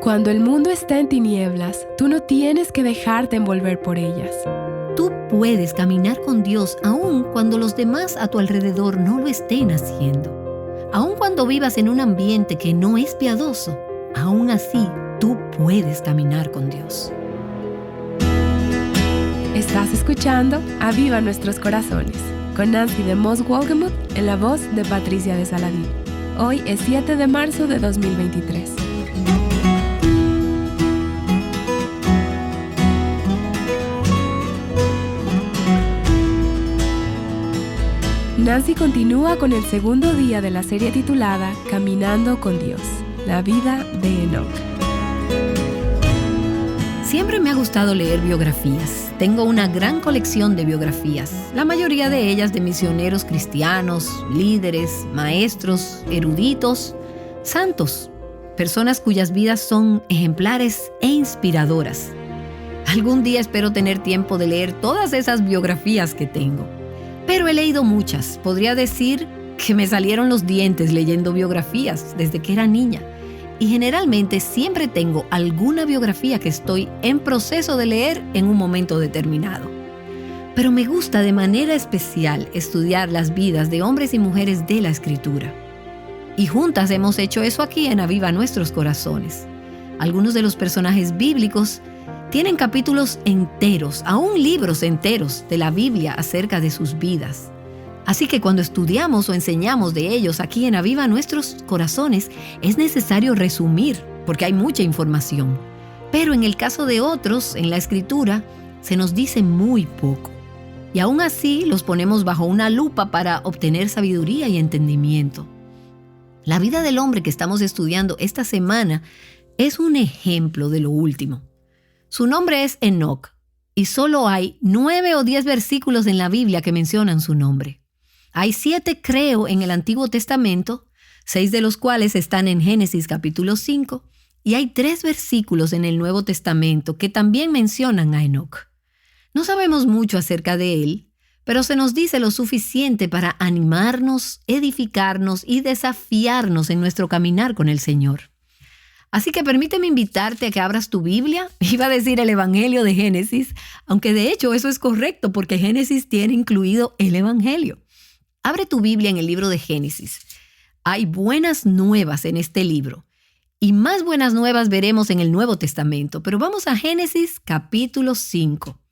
Cuando el mundo está en tinieblas, tú no tienes que dejarte envolver por ellas. Tú puedes caminar con Dios aun cuando los demás a tu alrededor no lo estén haciendo. Aun cuando vivas en un ambiente que no es piadoso, aún así tú puedes caminar con Dios. Estás escuchando Aviva Nuestros Corazones, con Nancy de Moss Wolgemuth en la voz de Patricia de Saladín. Hoy es 7 de marzo de 2023. Nancy continúa con el segundo día de la serie titulada Caminando con Dios, la vida de Enoc. Siempre me ha gustado leer biografías. Tengo una gran colección de biografías, la mayoría de ellas de misioneros cristianos, líderes, maestros, eruditos, santos, personas cuyas vidas son ejemplares e inspiradoras. Algún día espero tener tiempo de leer todas esas biografías que tengo. Pero he leído muchas. Podría decir que me salieron los dientes leyendo biografías desde que era niña. Y generalmente siempre tengo alguna biografía que estoy en proceso de leer en un momento determinado. Pero me gusta de manera especial estudiar las vidas de hombres y mujeres de la Escritura. Y juntas hemos hecho eso aquí en Aviva Nuestros Corazones. Algunos de los personajes bíblicos tienen capítulos enteros, aún libros enteros de la Biblia acerca de sus vidas. Así que cuando estudiamos o enseñamos de ellos aquí en Aviva Nuestros Corazones, es necesario resumir, porque hay mucha información. Pero en el caso de otros, en la Escritura, se nos dice muy poco. Y aún así los ponemos bajo una lupa para obtener sabiduría y entendimiento. La vida del hombre que estamos estudiando esta semana es un ejemplo de lo último. Su nombre es Enoc, y solo hay 9 o 10 versículos en la Biblia que mencionan su nombre. Hay 7, creo, en el Antiguo Testamento, 6 de los cuales están en Génesis capítulo 5, y hay 3 versículos en el Nuevo Testamento que también mencionan a Enoc. No sabemos mucho acerca de él, pero se nos dice lo suficiente para animarnos, edificarnos y desafiarnos en nuestro caminar con el Señor. Así que permíteme invitarte a que abras tu Biblia. Iba a decir el Evangelio de Génesis, aunque de hecho eso es correcto porque Génesis tiene incluido el Evangelio. Abre tu Biblia en el libro de Génesis. Hay buenas nuevas en este libro y más buenas nuevas veremos en el Nuevo Testamento, pero vamos a Génesis capítulo 5.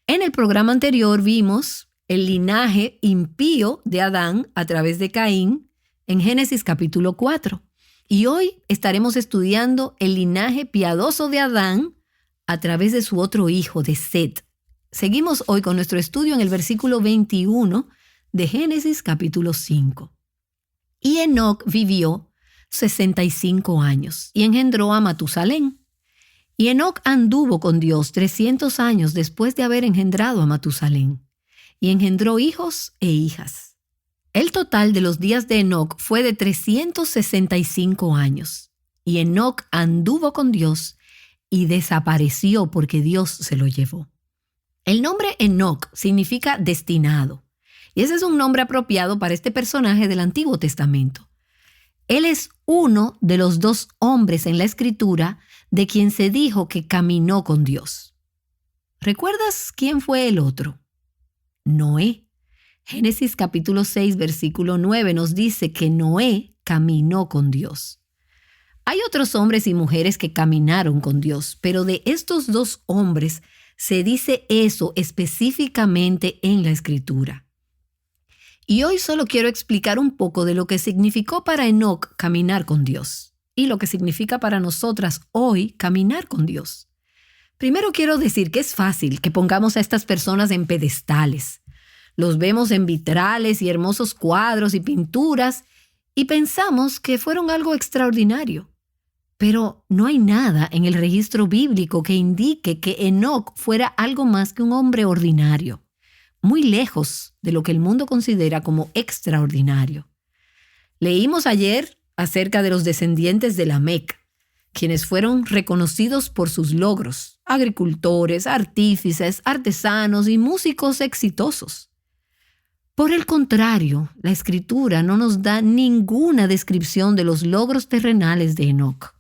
En el programa anterior vimos el linaje impío de Adán a través de Caín en Génesis capítulo 4. Y hoy estaremos estudiando el linaje piadoso de Adán a través de su otro hijo, de Set. Seguimos hoy con nuestro estudio en el versículo 21 de Génesis capítulo 5. Y Enoc vivió 65 años y engendró a Matusalén. Y Enoc anduvo con Dios 300 años después de haber engendrado a Matusalén. Y engendró hijos e hijas. El total de los días de Enoc fue de 365 años, y Enoc anduvo con Dios y desapareció porque Dios se lo llevó. El nombre Enoc significa destinado, y ese es un nombre apropiado para este personaje del Antiguo Testamento. Él es uno de los 2 hombres en la Escritura de quien se dijo que caminó con Dios. ¿Recuerdas quién fue el otro? Noé. Génesis capítulo 6, versículo 9 nos dice que Noé caminó con Dios. Hay otros hombres y mujeres que caminaron con Dios, pero de estos 2 hombres se dice eso específicamente en la Escritura. Y hoy solo quiero explicar un poco de lo que significó para Enoc caminar con Dios y lo que significa para nosotras hoy caminar con Dios. Primero quiero decir que es fácil que pongamos a estas personas en pedestales. Los vemos en vitrales y hermosos cuadros y pinturas y pensamos que fueron algo extraordinario. Pero no hay nada en el registro bíblico que indique que Enoc fuera algo más que un hombre ordinario, muy lejos de lo que el mundo considera como extraordinario. Leímos ayer acerca de los descendientes de Lamec, quienes fueron reconocidos por sus logros, agricultores, artífices, artesanos y músicos exitosos. Por el contrario, la Escritura no nos da ninguna descripción de los logros terrenales de Enoc.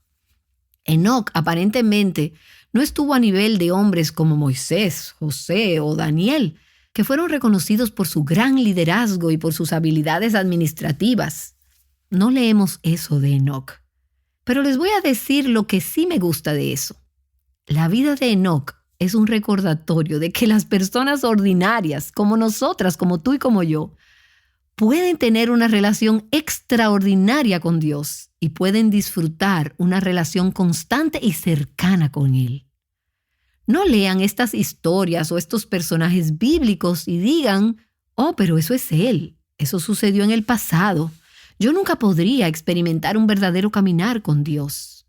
Enoc aparentemente no estuvo a nivel de hombres como Moisés, José o Daniel, que fueron reconocidos por su gran liderazgo y por sus habilidades administrativas. No leemos eso de Enoc. Pero les voy a decir lo que sí me gusta de eso. La vida de Enoc es un recordatorio de que las personas ordinarias, como nosotras, como tú y como yo, pueden tener una relación extraordinaria con Dios y pueden disfrutar una relación constante y cercana con Él. No lean estas historias o estos personajes bíblicos y digan, oh, pero eso es Él, eso sucedió en el pasado. Yo nunca podría experimentar un verdadero caminar con Dios.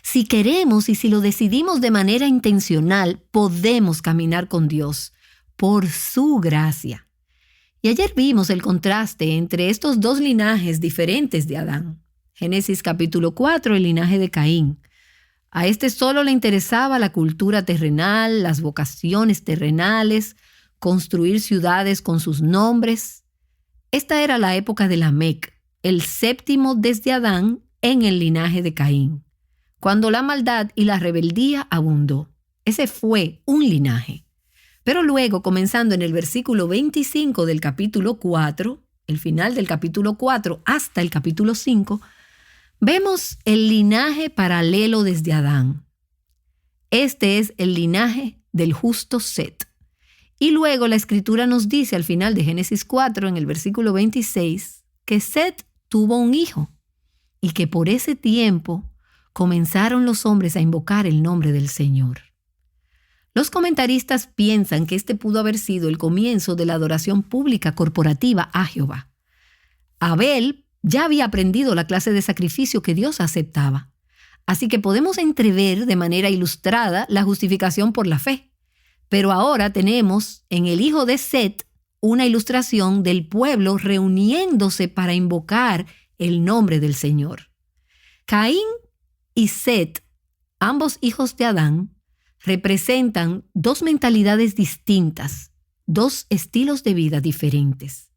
Si queremos y si lo decidimos de manera intencional, podemos caminar con Dios por su gracia. Y ayer vimos el contraste entre estos dos linajes diferentes de Adán. Génesis capítulo 4, el linaje de Caín. A este solo le interesaba la cultura terrenal, las vocaciones terrenales, construir ciudades con sus nombres. Esta era la época de Lamec, el séptimo desde Adán en el linaje de Caín, cuando la maldad y la rebeldía abundó. Ese fue un linaje. Pero luego, comenzando en el versículo 25 del capítulo 4, el final del capítulo 4 hasta el capítulo 5, vemos el linaje paralelo desde Adán. Este es el linaje del justo Set. Y luego la Escritura nos dice al final de Génesis 4, en el versículo 26, que Set tuvo un hijo y que por ese tiempo comenzaron los hombres a invocar el nombre del Señor. Los comentaristas piensan que este pudo haber sido el comienzo de la adoración pública corporativa a Jehová. Abel ya había aprendido la clase de sacrificio que Dios aceptaba, así que podemos entrever de manera ilustrada la justificación por la fe. Pero ahora tenemos en el hijo de Set una ilustración del pueblo reuniéndose para invocar el nombre del Señor. Caín y Set, ambos hijos de Adán, representan dos mentalidades distintas, dos estilos de vida diferentes.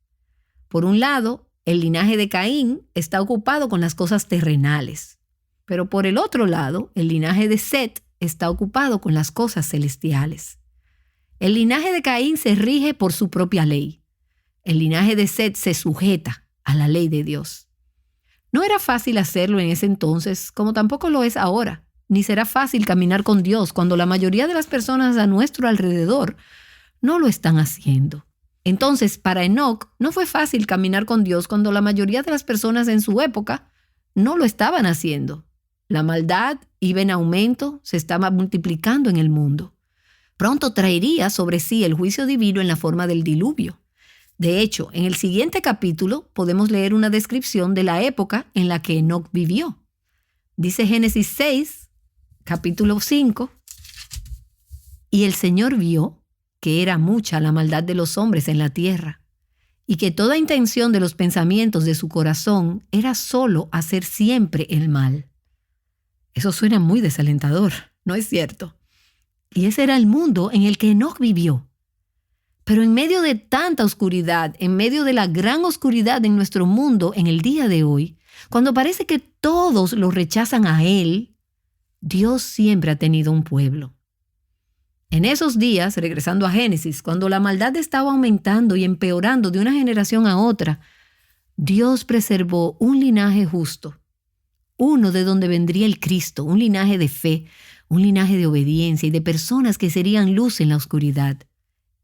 Por un lado, el linaje de Caín está ocupado con las cosas terrenales, pero por el otro lado, el linaje de Set está ocupado con las cosas celestiales. El linaje de Caín se rige por su propia ley. El linaje de Set se sujeta a la ley de Dios. No era fácil hacerlo en ese entonces, como tampoco lo es ahora. Ni será fácil caminar con Dios cuando la mayoría de las personas a nuestro alrededor no lo están haciendo. Entonces, para Enoc no fue fácil caminar con Dios cuando la mayoría de las personas en su época no lo estaban haciendo. La maldad iba en aumento, se estaba multiplicando en el mundo. Pronto traería sobre sí el juicio divino en la forma del diluvio. De hecho, en el siguiente capítulo podemos leer una descripción de la época en la que Enoc vivió. Dice Génesis 6, capítulo 5, y el Señor vio que era mucha la maldad de los hombres en la tierra, y que toda intención de los pensamientos de su corazón era solo hacer siempre el mal. Eso suena muy desalentador, ¿no es cierto? Y ese era el mundo en el que Enoc vivió. Pero en medio de tanta oscuridad, en medio de la gran oscuridad en nuestro mundo en el día de hoy, cuando parece que todos lo rechazan a Él, Dios siempre ha tenido un pueblo. En esos días, regresando a Génesis, cuando la maldad estaba aumentando y empeorando de una generación a otra, Dios preservó un linaje justo, uno de donde vendría el Cristo, un linaje de fe, un linaje de obediencia y de personas que serían luz en la oscuridad.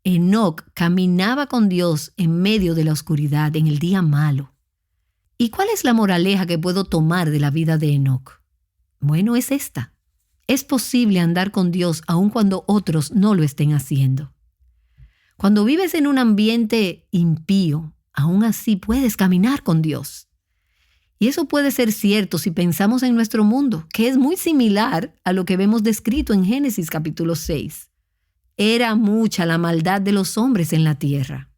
Enoc caminaba con Dios en medio de la oscuridad, en el día malo. ¿Y cuál es la moraleja que puedo tomar de la vida de Enoc? Bueno, es esta. Es posible andar con Dios aun cuando otros no lo estén haciendo. Cuando vives en un ambiente impío, aún así puedes caminar con Dios. Y eso puede ser cierto si pensamos en nuestro mundo, que es muy similar a lo que vemos descrito en Génesis capítulo 6. Era mucha la maldad de los hombres en la tierra.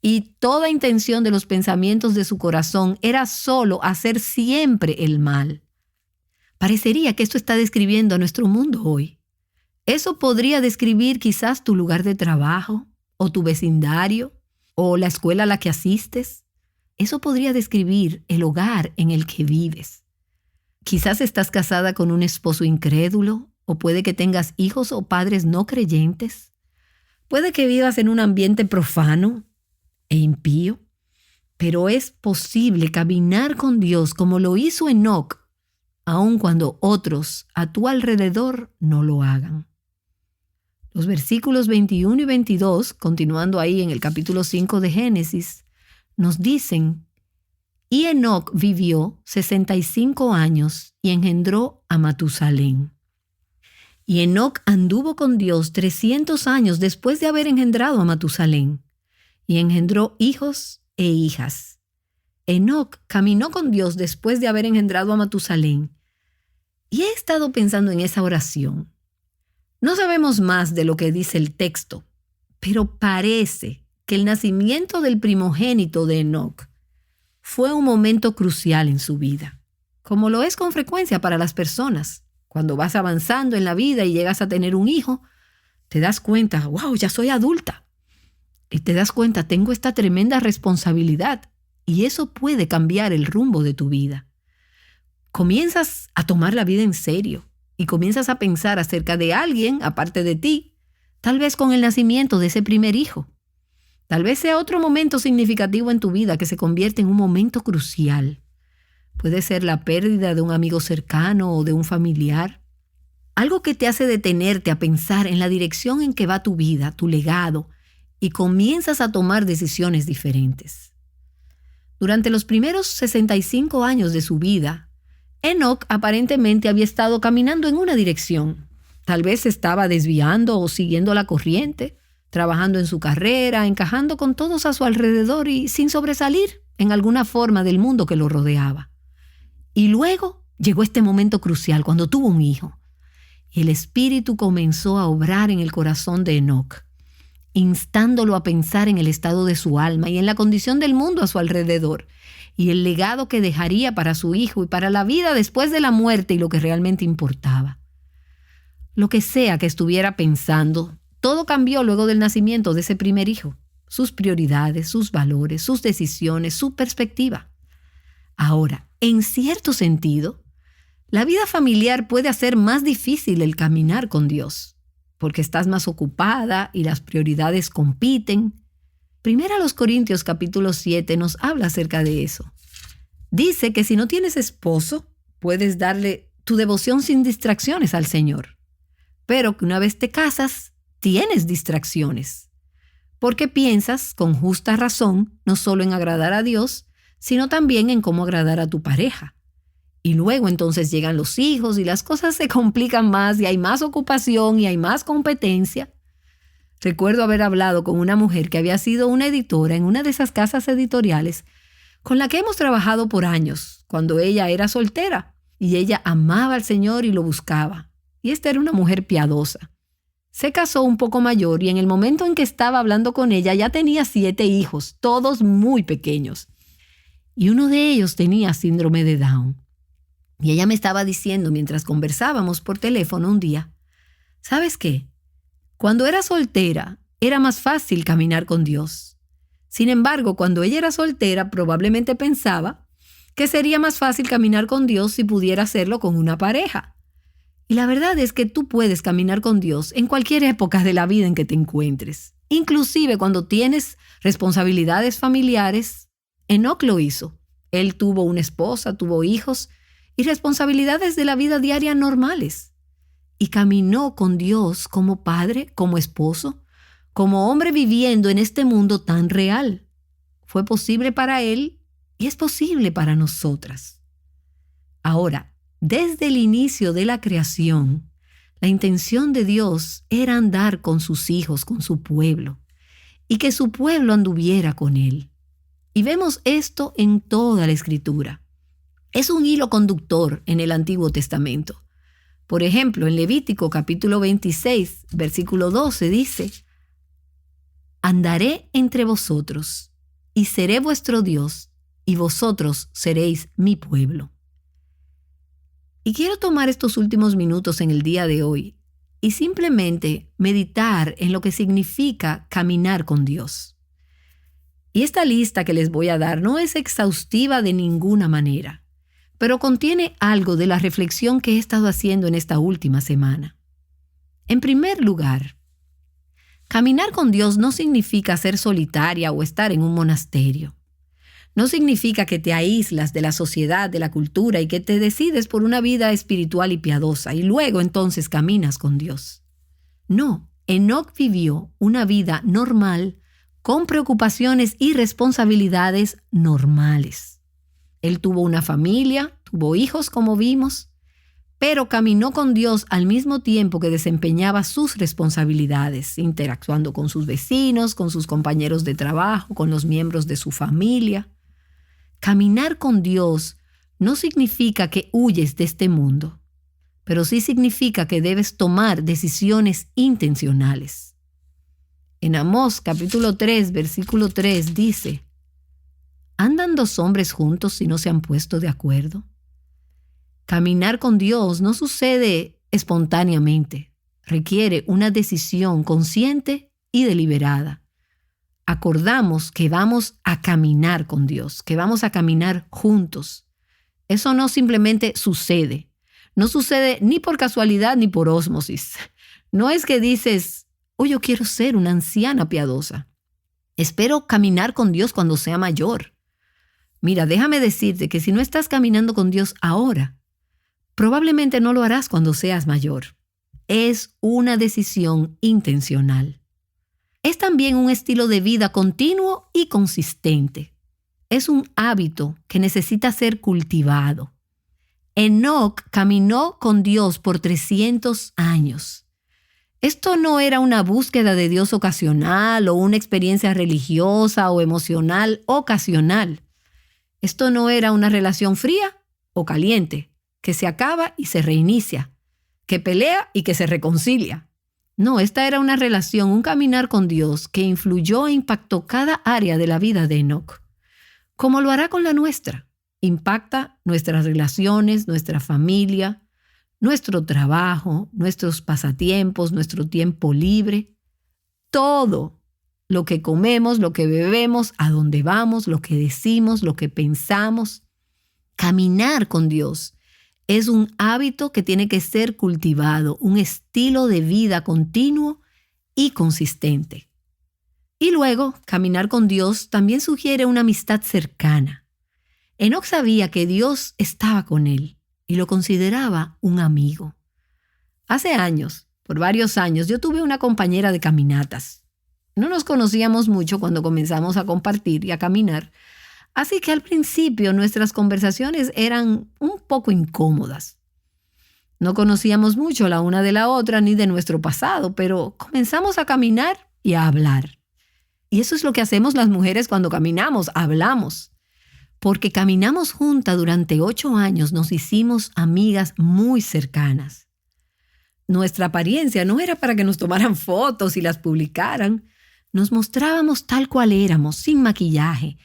Y toda intención de los pensamientos de su corazón era solo hacer siempre el mal. Parecería que esto está describiendo a nuestro mundo hoy. Eso podría describir quizás tu lugar de trabajo, o tu vecindario, o la escuela a la que asistes. Eso podría describir el hogar en el que vives. Quizás estás casada con un esposo incrédulo, o puede que tengas hijos o padres no creyentes. Puede que vivas en un ambiente profano e impío, pero es posible caminar con Dios como lo hizo Enoc, aun cuando otros a tu alrededor no lo hagan. Los versículos 21 y 22, continuando ahí en el capítulo 5 de Génesis, nos dicen: y Enoc vivió 65 años y engendró a Matusalén. Y Enoc anduvo con Dios 300 años después de haber engendrado a Matusalén, y engendró hijos e hijas. Enoc caminó con Dios después de haber engendrado a Matusalén. Y he estado pensando en esa oración. No sabemos más de lo que dice el texto, pero parece que el nacimiento del primogénito de Enoc fue un momento crucial en su vida, como lo es con frecuencia para las personas. Cuando vas avanzando en la vida y llegas a tener un hijo, te das cuenta, wow, ya soy adulta. Y te das cuenta, tengo esta tremenda responsabilidad, y eso puede cambiar el rumbo de tu vida. Comienzas a tomar la vida en serio y comienzas a pensar acerca de alguien aparte de ti, tal vez con el nacimiento de ese primer hijo. Tal vez sea otro momento significativo en tu vida que se convierte en un momento crucial. Puede ser la pérdida de un amigo cercano o de un familiar. Algo que te hace detenerte a pensar en la dirección en que va tu vida, tu legado, y comienzas a tomar decisiones diferentes. Durante los primeros 65 años de su vida, Enoc aparentemente había estado caminando en una dirección. Tal vez se estaba desviando o siguiendo la corriente, trabajando en su carrera, encajando con todos a su alrededor y sin sobresalir en alguna forma del mundo que lo rodeaba. Y luego llegó este momento crucial cuando tuvo un hijo. Y el Espíritu comenzó a obrar en el corazón de Enoc, instándolo a pensar en el estado de su alma y en la condición del mundo a su alrededor, y el legado que dejaría para su hijo y para la vida después de la muerte y lo que realmente importaba. Lo que sea que estuviera pensando, todo cambió luego del nacimiento de ese primer hijo. Sus prioridades, sus valores, sus decisiones, su perspectiva. Ahora, en cierto sentido, la vida familiar puede hacer más difícil el caminar con Dios, porque estás más ocupada y las prioridades compiten. Primera los Corintios capítulo 7 nos habla acerca de eso. Dice que si no tienes esposo, puedes darle tu devoción sin distracciones al Señor. Pero que una vez te casas, tienes distracciones. Porque piensas, con justa razón, no solo en agradar a Dios, sino también en cómo agradar a tu pareja. Y luego entonces llegan los hijos y las cosas se complican más y hay más ocupación y hay más competencia. Recuerdo haber hablado con una mujer que había sido una editora en una de esas casas editoriales con la que hemos trabajado por años, cuando ella era soltera y ella amaba al Señor y lo buscaba. Y esta era una mujer piadosa. Se casó un poco mayor y en el momento en que estaba hablando con ella ya tenía 7 hijos, todos muy pequeños. Y uno de ellos tenía síndrome de Down. Y ella me estaba diciendo mientras conversábamos por teléfono un día, ¿sabes qué? Cuando era soltera, era más fácil caminar con Dios. Sin embargo, cuando ella era soltera, probablemente pensaba que sería más fácil caminar con Dios si pudiera hacerlo con una pareja. Y la verdad es que tú puedes caminar con Dios en cualquier época de la vida en que te encuentres. Inclusive cuando tienes responsabilidades familiares. Enoc lo hizo. Él tuvo una esposa, tuvo hijos y responsabilidades de la vida diaria normales. Y caminó con Dios como padre, como esposo, como hombre viviendo en este mundo tan real. Fue posible para él y es posible para nosotras. Ahora, desde el inicio de la creación, la intención de Dios era andar con sus hijos, con su pueblo, y que su pueblo anduviera con él. Y vemos esto en toda la Escritura. Es un hilo conductor en el Antiguo Testamento. Por ejemplo, en Levítico capítulo 26, versículo 12 dice: «Andaré entre vosotros, y seré vuestro Dios, y vosotros seréis mi pueblo». Y quiero tomar estos últimos minutos en el día de hoy y simplemente meditar en lo que significa caminar con Dios. Y esta lista que les voy a dar no es exhaustiva de ninguna manera, pero contiene algo de la reflexión que he estado haciendo en esta última semana. En primer lugar, caminar con Dios no significa ser solitaria o estar en un monasterio. No significa que te aíslas de la sociedad, de la cultura y que te decides por una vida espiritual y piadosa y luego entonces caminas con Dios. No, Enoc vivió una vida normal con preocupaciones y responsabilidades normales. Él tuvo una familia, tuvo hijos como vimos, pero caminó con Dios al mismo tiempo que desempeñaba sus responsabilidades, interactuando con sus vecinos, con sus compañeros de trabajo, con los miembros de su familia. Caminar con Dios no significa que huyes de este mundo, pero sí significa que debes tomar decisiones intencionales. En Amós capítulo 3, versículo 3 dice: ¿andan dos hombres juntos si no se han puesto de acuerdo? Caminar con Dios no sucede espontáneamente, requiere una decisión consciente y deliberada. Acordamos que vamos a caminar con Dios, que vamos a caminar juntos. Eso no simplemente sucede. No sucede ni por casualidad ni por ósmosis. No es que dices, yo quiero ser una anciana piadosa. Espero caminar con Dios cuando sea mayor. Mira, déjame decirte que si no estás caminando con Dios ahora, probablemente no lo harás cuando seas mayor. Es una decisión intencional. Es también un estilo de vida continuo y consistente. Es un hábito que necesita ser cultivado. Enoc caminó con Dios por 300 años. Esto no era una búsqueda de Dios ocasional o una experiencia religiosa o emocional ocasional. Esto no era una relación fría o caliente, que se acaba y se reinicia, que pelea y que se reconcilia. No, esta era una relación, un caminar con Dios que influyó e impactó cada área de la vida de Enoc, como lo hará con la nuestra. Impacta nuestras relaciones, nuestra familia, nuestro trabajo, nuestros pasatiempos, nuestro tiempo libre. Todo lo que comemos, lo que bebemos, a dónde vamos, lo que decimos, lo que pensamos. Caminar con Dios es un hábito que tiene que ser cultivado, un estilo de vida continuo y consistente. Y luego, caminar con Dios también sugiere una amistad cercana. Enoc sabía que Dios estaba con él y lo consideraba un amigo. Hace años, por varios años, yo tuve una compañera de caminatas. No nos conocíamos mucho cuando comenzamos a compartir y a caminar, así que al principio nuestras conversaciones eran un poco incómodas. No conocíamos mucho la una de la otra ni de nuestro pasado, pero comenzamos a caminar y a hablar. Y eso es lo que hacemos las mujeres cuando caminamos, hablamos. Porque caminamos juntas durante 8 años, nos hicimos amigas muy cercanas. Nuestra apariencia no era para que nos tomaran fotos y las publicaran. Nos mostrábamos tal cual éramos, sin maquillaje,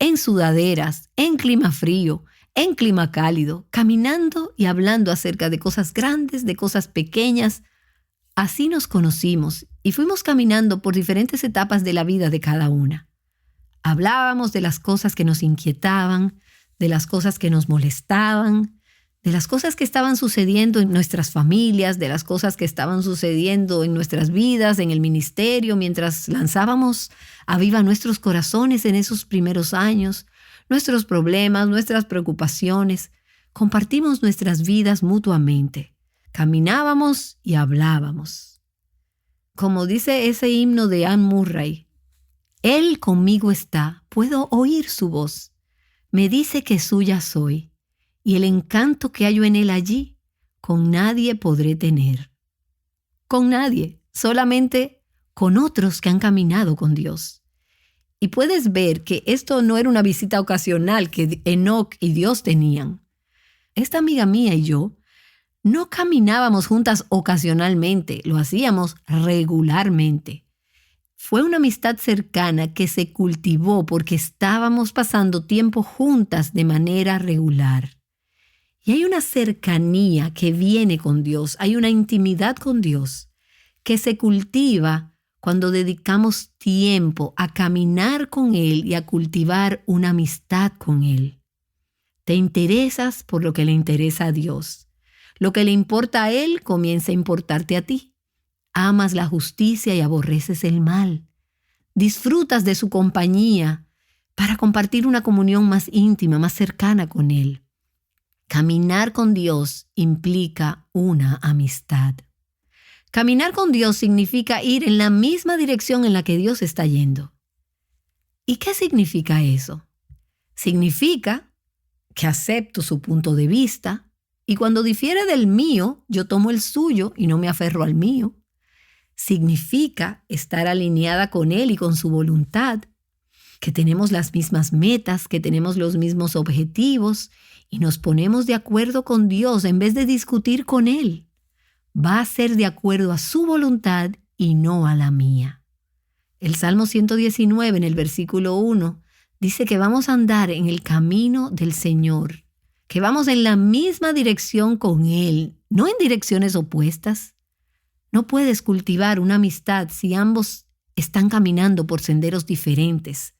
en sudaderas, en clima frío, en clima cálido, caminando y hablando acerca de cosas grandes, de cosas pequeñas. Así nos conocimos y fuimos caminando por diferentes etapas de la vida de cada una. Hablábamos de las cosas que nos inquietaban, de las cosas que nos molestaban, de las cosas que estaban sucediendo en nuestras familias, de las cosas que estaban sucediendo en nuestras vidas, en el ministerio, mientras lanzábamos a viva nuestros corazones en esos primeros años, nuestros problemas, nuestras preocupaciones. Compartimos nuestras vidas mutuamente. Caminábamos y hablábamos. Como dice ese himno de Anne Murray, Él conmigo está, puedo oír su voz. Me dice que suya soy, y el encanto que hallo en él allí, con nadie podré tener. Con nadie, solamente con otros que han caminado con Dios. Y puedes ver que esto no era una visita ocasional que Enoc y Dios tenían. Esta amiga mía y yo no caminábamos juntas ocasionalmente, lo hacíamos regularmente. Fue una amistad cercana que se cultivó porque estábamos pasando tiempo juntas de manera regular. Y hay una cercanía que viene con Dios, hay una intimidad con Dios que se cultiva cuando dedicamos tiempo a caminar con Él y a cultivar una amistad con Él. Te interesas por lo que le interesa a Dios. Lo que le importa a Él comienza a importarte a ti. Amas la justicia y aborreces el mal. Disfrutas de su compañía para compartir una comunión más íntima, más cercana con Él. Caminar con Dios implica una amistad. Caminar con Dios significa ir en la misma dirección en la que Dios está yendo. ¿Y qué significa eso? Significa que acepto su punto de vista y cuando difiere del mío, yo tomo el suyo y no me aferro al mío. Significa estar alineada con Él y con su voluntad, que tenemos las mismas metas, que tenemos los mismos objetivos y nos ponemos de acuerdo con Dios en vez de discutir con Él. Va a ser de acuerdo a su voluntad y no a la mía. El Salmo 119 en el versículo 1 dice que vamos a andar en el camino del Señor, que vamos en la misma dirección con Él, no en direcciones opuestas. No puedes cultivar una amistad si ambos están caminando por senderos diferentes,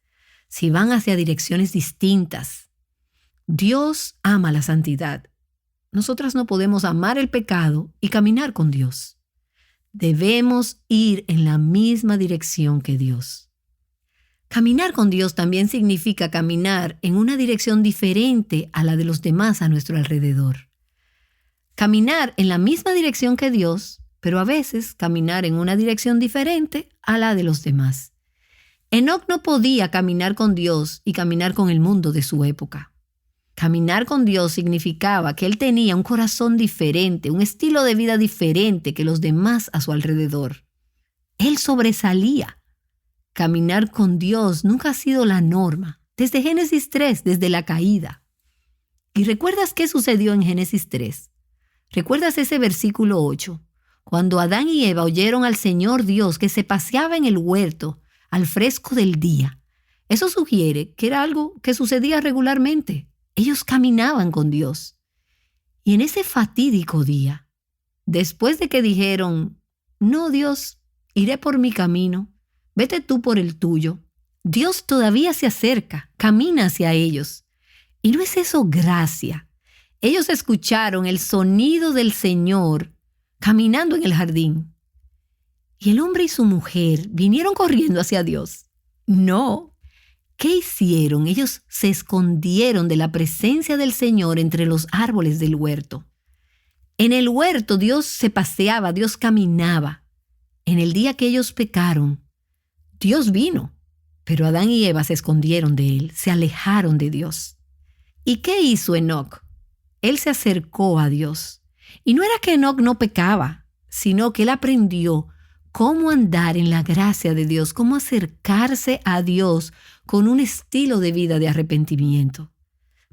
si van hacia direcciones distintas. Dios ama la santidad. Nosotras no podemos amar el pecado y caminar con Dios. Debemos ir en la misma dirección que Dios. Caminar con Dios también significa caminar en una dirección diferente a la de los demás a nuestro alrededor. Caminar en la misma dirección que Dios, pero a veces caminar en una dirección diferente a la de los demás. Enoc no podía caminar con Dios y caminar con el mundo de su época. Caminar con Dios significaba que él tenía un corazón diferente, un estilo de vida diferente que los demás a su alrededor. Él sobresalía. Caminar con Dios nunca ha sido la norma, desde Génesis 3, desde la caída. ¿Y recuerdas qué sucedió en Génesis 3? ¿Recuerdas ese versículo 8? Cuando Adán y Eva oyeron al Señor Dios que se paseaba en el huerto al fresco del día. Eso sugiere que era algo que sucedía regularmente. Ellos caminaban con Dios. Y en ese fatídico día, después de que dijeron, no Dios, iré por mi camino, vete tú por el tuyo, Dios todavía se acerca, camina hacia ellos. ¿Y no es eso gracia? Ellos escucharon el sonido del Señor caminando en el jardín. Y el hombre y su mujer vinieron corriendo hacia Dios. No. ¿Qué hicieron? Ellos se escondieron de la presencia del Señor entre los árboles del huerto. En el huerto Dios se paseaba, Dios caminaba. En el día que ellos pecaron, Dios vino, pero Adán y Eva se escondieron de Él, se alejaron de Dios. ¿Y qué hizo Enoc? Él se acercó a Dios. Y no era que Enoc no pecaba, sino que él aprendió cómo andar en la gracia de Dios, cómo acercarse a Dios con un estilo de vida de arrepentimiento.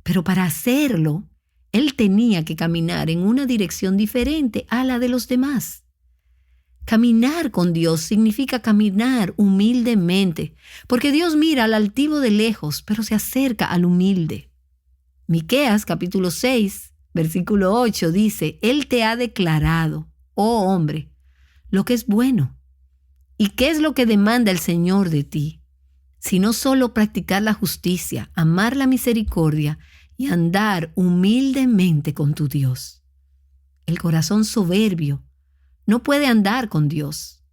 Pero para hacerlo, él tenía que caminar en una dirección diferente a la de los demás. Caminar con Dios significa caminar humildemente, porque Dios mira al altivo de lejos, pero se acerca al humilde. Miqueas capítulo 6, versículo 8 dice, Él te ha declarado, oh hombre, lo que es bueno. ¿Y qué es lo que demanda el Señor de ti? Sino solo practicar la justicia, amar la misericordia y andar humildemente con tu Dios. El corazón soberbio no puede andar con Dios.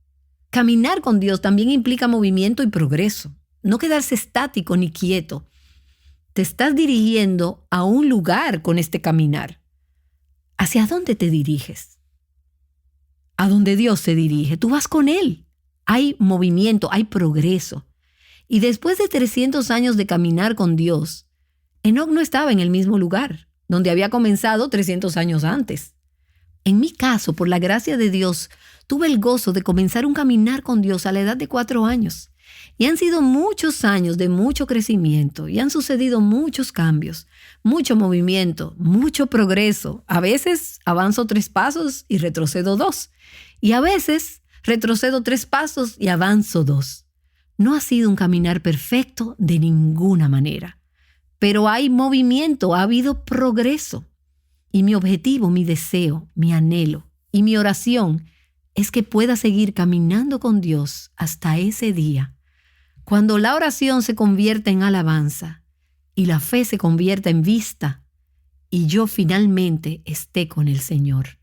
Caminar con Dios también implica movimiento y progreso, no quedarse estático ni quieto. Te estás dirigiendo a un lugar con este caminar. ¿Hacia dónde te diriges? A donde Dios se dirige. Tú vas con Él. Hay movimiento, hay progreso. Y después de 300 años de caminar con Dios, Enoc no estaba en el mismo lugar donde había comenzado 300 años antes. En mi caso, por la gracia de Dios, tuve el gozo de comenzar un caminar con Dios a la edad de 4 años. Y han sido muchos años de mucho crecimiento y han sucedido muchos cambios, mucho movimiento, mucho progreso. A veces avanzo 3 pasos y retrocedo 2. Y a veces retrocedo 3 pasos y avanzo 2. No ha sido un caminar perfecto de ninguna manera, pero hay movimiento, ha habido progreso. Y mi objetivo, mi deseo, mi anhelo y mi oración es que pueda seguir caminando con Dios hasta ese día, cuando la oración se convierta en alabanza y la fe se convierta en vista y yo finalmente esté con el Señor.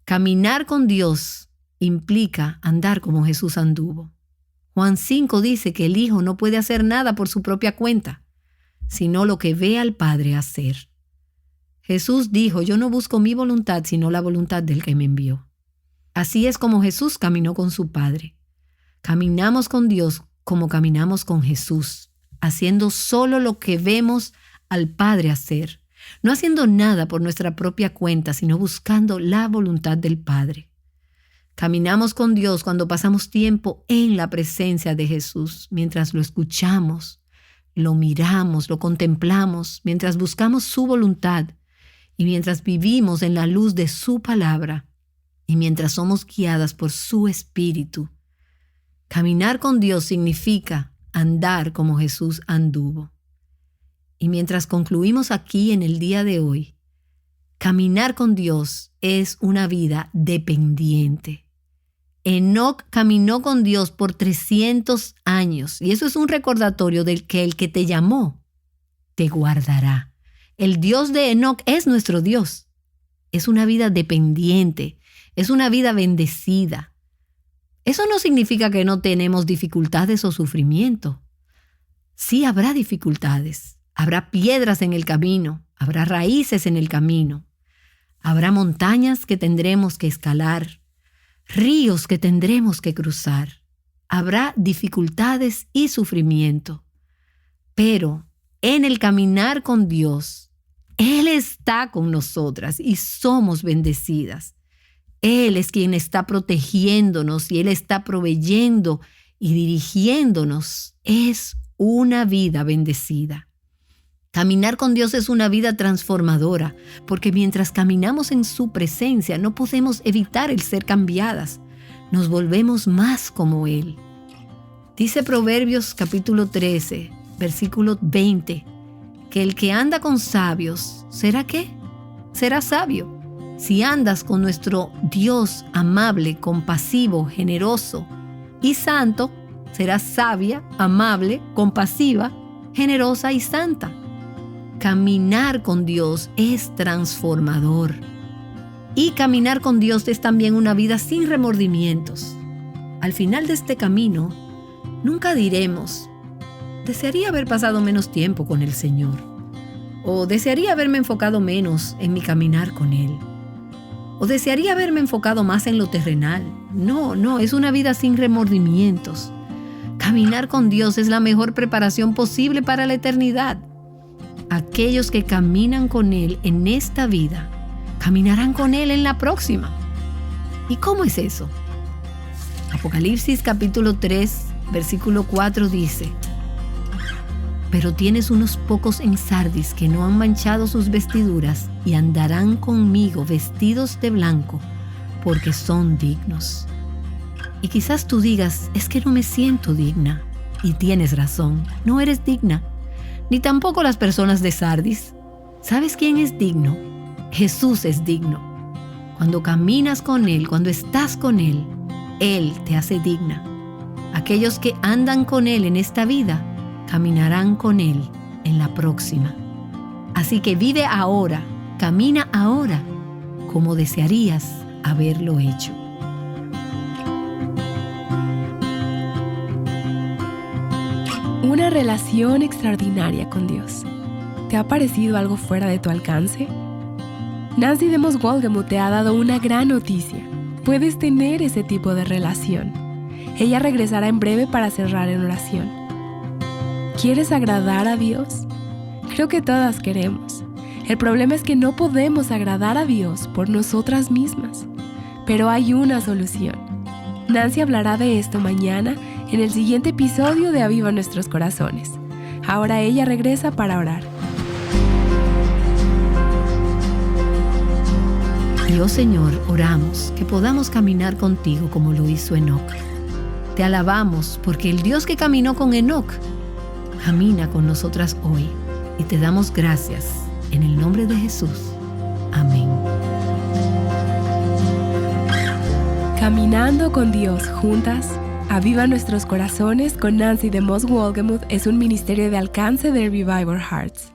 Caminar con Dios implica andar como Jesús anduvo. Juan 5 dice que el Hijo no puede hacer nada por su propia cuenta, sino lo que ve al Padre hacer. Jesús dijo, yo no busco mi voluntad, sino la voluntad del que me envió. Así es como Jesús caminó con su Padre. Caminamos con Dios como caminamos con Jesús, haciendo solo lo que vemos al Padre hacer, no haciendo nada por nuestra propia cuenta, sino buscando la voluntad del Padre. Caminamos con Dios cuando pasamos tiempo en la presencia de Jesús, mientras lo escuchamos, lo miramos, lo contemplamos, mientras buscamos su voluntad y mientras vivimos en la luz de su palabra y mientras somos guiadas por su Espíritu. Caminar con Dios significa andar como Jesús anduvo. Y mientras concluimos aquí en el día de hoy, caminar con Dios es una vida dependiente. Enoc caminó con Dios por 300 años y eso es un recordatorio del que el que te llamó te guardará. El Dios de Enoc es nuestro Dios. Es una vida dependiente, es una vida bendecida. Eso no significa que no tenemos dificultades o sufrimiento. Sí habrá dificultades, habrá piedras en el camino, habrá raíces en el camino, habrá montañas que tendremos que escalar, ríos que tendremos que cruzar. Habrá dificultades y sufrimiento. Pero en el caminar con Dios, Él está con nosotras y somos bendecidas. Él es quien está protegiéndonos y Él está proveyendo y dirigiéndonos. Es una vida bendecida. Caminar con Dios es una vida transformadora, porque mientras caminamos en su presencia no podemos evitar el ser cambiadas. Nos volvemos más como Él. Dice Proverbios capítulo 13, versículo 20, que el que anda con sabios, ¿será qué? Será sabio. Si andas con nuestro Dios amable, compasivo, generoso y santo, serás sabia, amable, compasiva, generosa y santa. Caminar con Dios es transformador. Y caminar con Dios es también una vida sin remordimientos. Al final de este camino, nunca diremos, desearía haber pasado menos tiempo con el Señor, o desearía haberme enfocado menos en mi caminar con Él, o desearía haberme enfocado más en lo terrenal. No, es una vida sin remordimientos. Caminar con Dios es la mejor preparación posible para la eternidad. Aquellos que caminan con Él en esta vida, caminarán con Él en la próxima. ¿Y cómo es eso? Apocalipsis capítulo 3, versículo 4 dice, pero tienes unos pocos en Sardis que no han manchado sus vestiduras y andarán conmigo vestidos de blanco, porque son dignos. Y quizás tú digas, es que no me siento digna. Y tienes razón, no eres digna. Ni tampoco las personas de Sardis. ¿Sabes quién es digno? Jesús es digno. Cuando caminas con Él, cuando estás con Él, Él te hace digna. Aquellos que andan con Él en esta vida, caminarán con Él en la próxima. Así que vive ahora, camina ahora, como desearías haberlo hecho. Una relación extraordinaria con Dios. ¿Te ha parecido algo fuera de tu alcance? Nancy DeMoss Wolgemuth te ha dado una gran noticia. Puedes tener ese tipo de relación. Ella regresará en breve para cerrar en oración. ¿Quieres agradar a Dios? Creo que todas queremos. El problema es que no podemos agradar a Dios por nosotras mismas. Pero hay una solución. Nancy hablará de esto mañana en el siguiente episodio de Aviva Nuestros Corazones. Ahora ella regresa para orar. Y oh Señor, oramos que podamos caminar contigo como lo hizo Enoc. Te alabamos porque el Dios que caminó con Enoc camina con nosotras hoy. Y te damos gracias en el nombre de Jesús. Amén. Caminando con Dios juntas, Aviva Nuestros Corazones con Nancy DeMoss Wolgemuth es un ministerio de alcance de Revival Hearts.